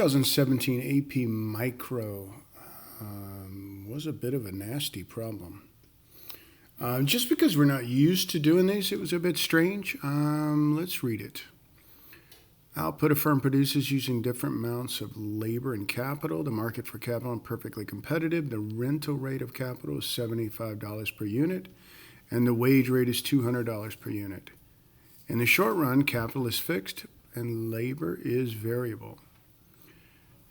2017 AP Micro was a bit of a nasty problem. Just because we're not used to doing these, it was a bit strange. Let's read it. Output a firm produces using different amounts of labor and capital. The market for capital is perfectly competitive. The rental rate of capital is $75 per unit, and the wage rate is $200 per unit. In the short run, capital is fixed and labor is variable.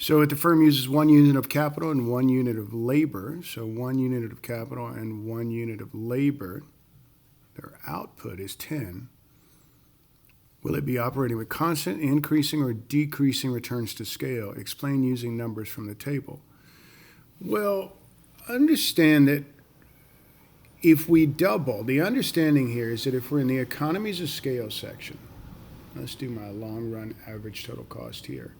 So if the firm uses 1 unit of capital and 1 unit of labor, so 1 unit of capital and 1 unit of labor, their output is 10. Will it be operating with constant, increasing, or decreasing returns to scale? Explain using numbers from the table. Well, understand that if we double, the understanding here is that if we're in the economies of scale section, let's do my long run average total cost here.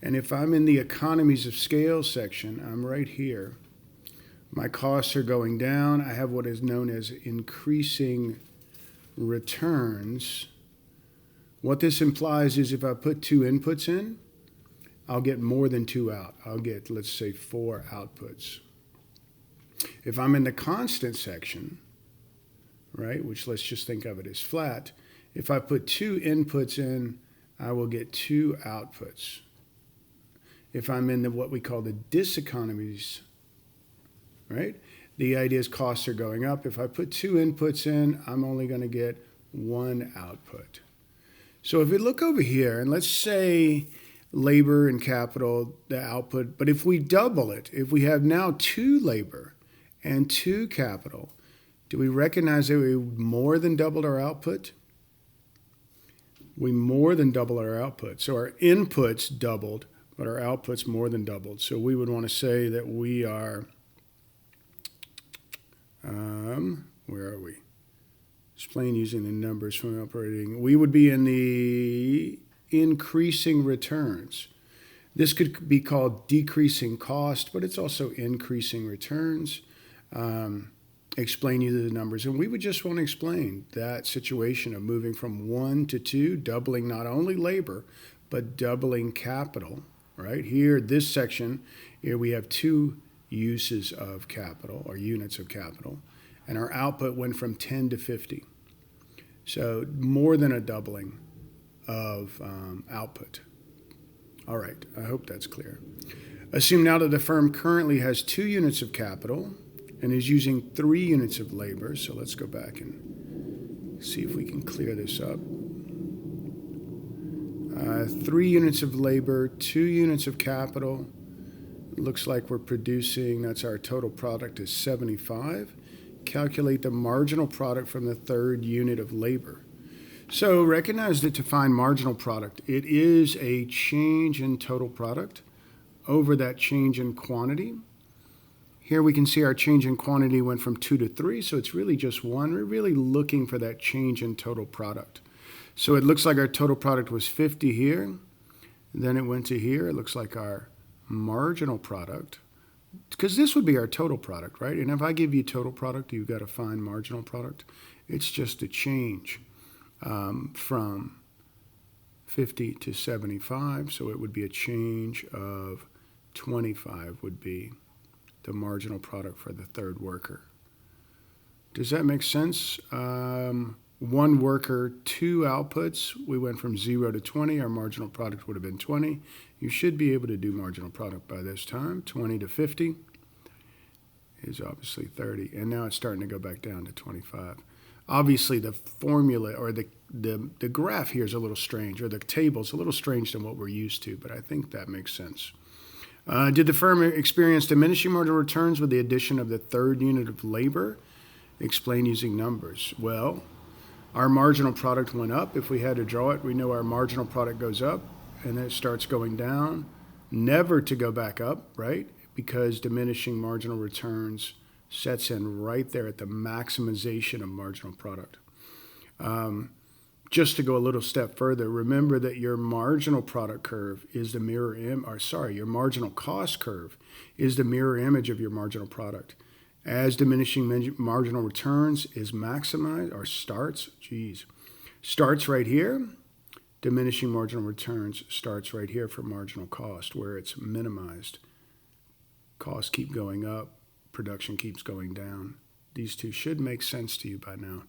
And if I'm in the economies of scale section, I'm right here. My costs are going down. I have what is known as increasing returns. What this implies is if I put 2 inputs in, I'll get more than 2 out. I'll get, let's say, 4 outputs. If I'm in the constant section, right, which let's just think of it as flat, if I put 2 inputs in, I will get 2 outputs. If I'm in what we call the diseconomies, right, the idea is costs are going up. If I put 2 inputs in, I'm only going to get 1 output. So if we look over here, and let's say labor and capital, the output, but if we double it, if we have now 2 labor and 2 capital, do we recognize that we more than doubled our output? We more than doubled our output. So our inputs doubled, but our outputs more than doubled. So we would want to say that we are, where are we? Explain using the numbers from operating. We would be in the increasing returns. This could be called decreasing cost, but it's also increasing returns. Explain you the numbers. And we would just want to explain that situation of moving from 1 to 2, doubling not only labor, but doubling capital. Right here, this section, here we have 2 uses of capital, or units of capital, and our output went from 10 to 50. So more than a doubling of output. All right, I hope that's clear. Assume now that the firm currently has 2 units of capital and is using 3 units of labor. So let's go back and see if we can clear this up. 3 units of labor, 2 units of capital. Looks like we're producing, that's our total product is 75. Calculate the marginal product from the 3rd unit of labor. So recognize that to find marginal product, it is a change in total product over that change in quantity. Here we can see our change in quantity went from 2 to 3, so it's really just 1. We're really looking for that change in total product. So it looks like our total product was 50 here. Then it went to here. It looks like our marginal product, because this would be our total product, right? And if I give you total product, you've got to find marginal product. It's just a change from 50 to 75. So it would be a change of 25 would be the marginal product for the 3rd worker. Does that make sense? 1 worker, 2 outputs. We went from 0 to 20. Our marginal product would have been 20. You should be able to do marginal product by this time. 20 to 50 is obviously 30. And now it's starting to go back down to 25. Obviously, the formula or the graph here is a little strange, or the table is a little strange than what we're used to, but I think that makes sense. Did the firm experience diminishing marginal returns with the addition of the 3rd unit of labor? Explain using numbers. Well, our marginal product went up. If we had to draw it, we know our marginal product goes up and then it starts going down, never to go back up, right? Because diminishing marginal returns sets in right there at the maximization of marginal product. Just to go a little step further, remember that your marginal product curve is the mirror your marginal cost curve is the mirror image of your marginal product. As diminishing marginal returns is maximized, or starts right here, Diminishing marginal returns starts right here for marginal cost, where it's minimized. Costs keep going up, production keeps going down. These two should make sense to you by now.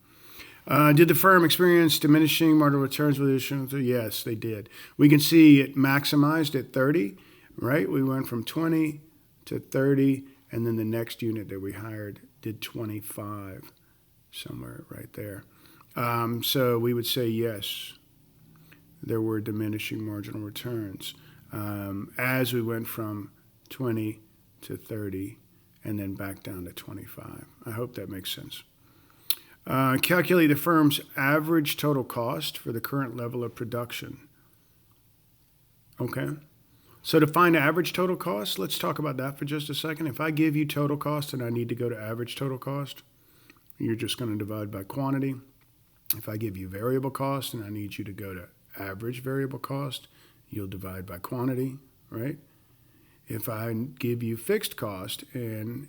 Did the firm experience diminishing marginal returns with issuance? Yes, they did. We can see it maximized at 30, right? We went from 20 to 30, and then the next unit that we hired did 25, somewhere right there. So we would say yes, there were diminishing marginal returns as we went from 20 to 30 and then back down to 25. I hope that makes sense. Calculate the firm's average total cost for the current level of production. Okay. So to find average total cost, let's talk about that for just a second. If I give you total cost and I need to go to average total cost, you're just going to divide by quantity. If I give you variable cost and I need you to go to average variable cost, you'll divide by quantity, right? If I give you fixed cost and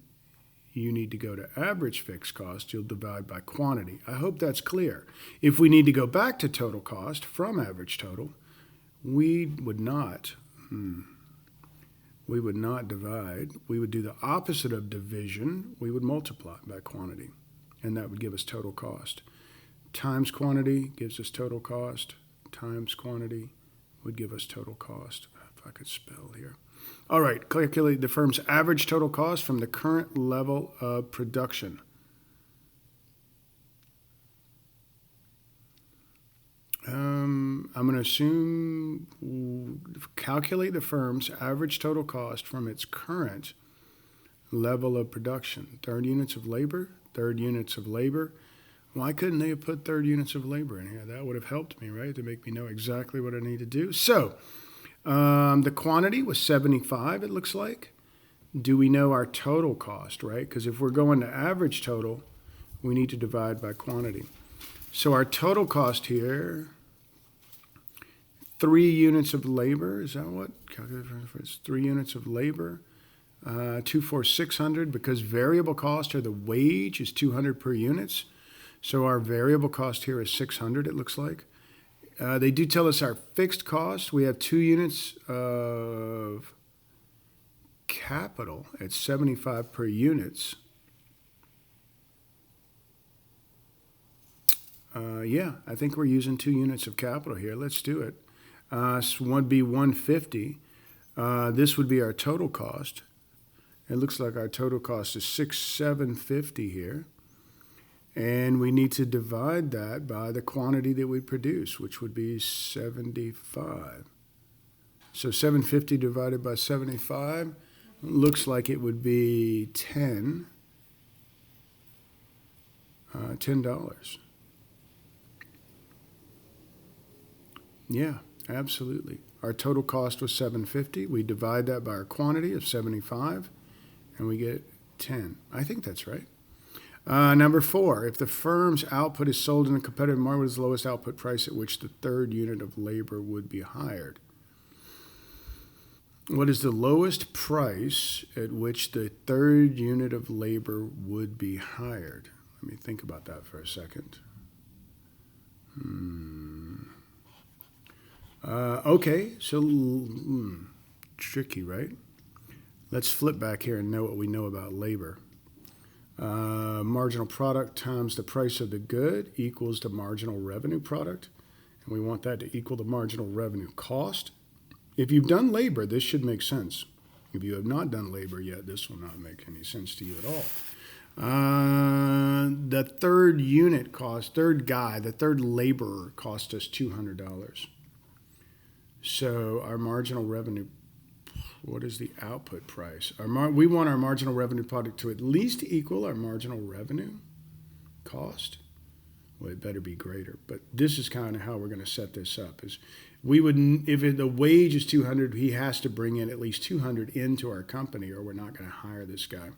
you need to go to average fixed cost, you'll divide by quantity. I hope that's clear. If we need to go back to total cost from average total, we would not divide. We would do the opposite of division. We would multiply by quantity, and that would give us total cost. Times quantity gives us total cost. Times quantity would give us total cost. If I could spell here. All right, calculate the firm's average total cost from the current level of production. I'm going to assume calculate the firm's average total cost from its current level of production. Third units of labor. Why couldn't they have put third units of labor in here? That would have helped me, right, to make me know exactly what I need to do. So the quantity was 75, it looks like. Do we know our total cost, right? Because if we're going to average total, we need to divide by quantity. So our total cost here, 3 units of labor, is that what? It's 3 units of labor, 24600, because variable cost or the wage is 200 per units. So our variable cost here is 600, it looks like. They do tell us our fixed cost. We have 2 units of capital at 75 per units. Yeah, I think we're using 2 units of capital here. Let's do it. So one would be 150. This would be our total cost. It looks like our total cost is 6,750 here. And we need to divide that by the quantity that we produce, which would be 75. So 750 divided by 75 looks like it would be $10. Yeah, absolutely. Our total cost was 750. We divide that by our quantity of 75, and we get 10. I think that's right. Number 4, if the firm's output is sold in a competitive market, what is the lowest output price at which the third unit of labor would be hired? What is the lowest price at which the third unit of labor would be hired? Let me think about that for a second. Okay, so tricky, right? Let's flip back here and know what we know about labor. Marginal product times the price of the good equals the marginal revenue product. And we want that to equal the marginal revenue cost. If you've done labor, this should make sense. If you have not done labor yet, this will not make any sense to you at all. The third unit cost, the third laborer cost us $200. So our marginal revenue, what is the output price? We want our marginal revenue product to at least equal our marginal revenue cost. Well, it better be greater. But this is kind of how we're going to set this up. Is we would, if the wage is 200, he has to bring in at least 200 into our company, or we're not going to hire this guy.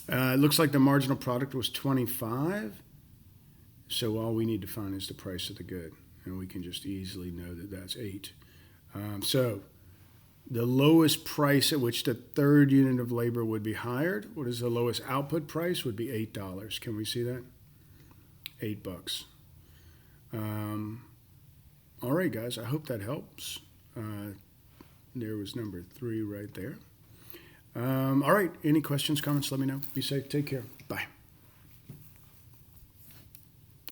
It looks like the marginal product was 25. So all we need to find is the price of the good, and we can just easily know that that's 8. So the lowest price at which the third unit of labor would be hired, what is the lowest output price, would be $8. Can we see that? $8. All right, guys, I hope that helps. There was number 3 right there. All right, any questions, comments, let me know. Be safe. Take care. Bye.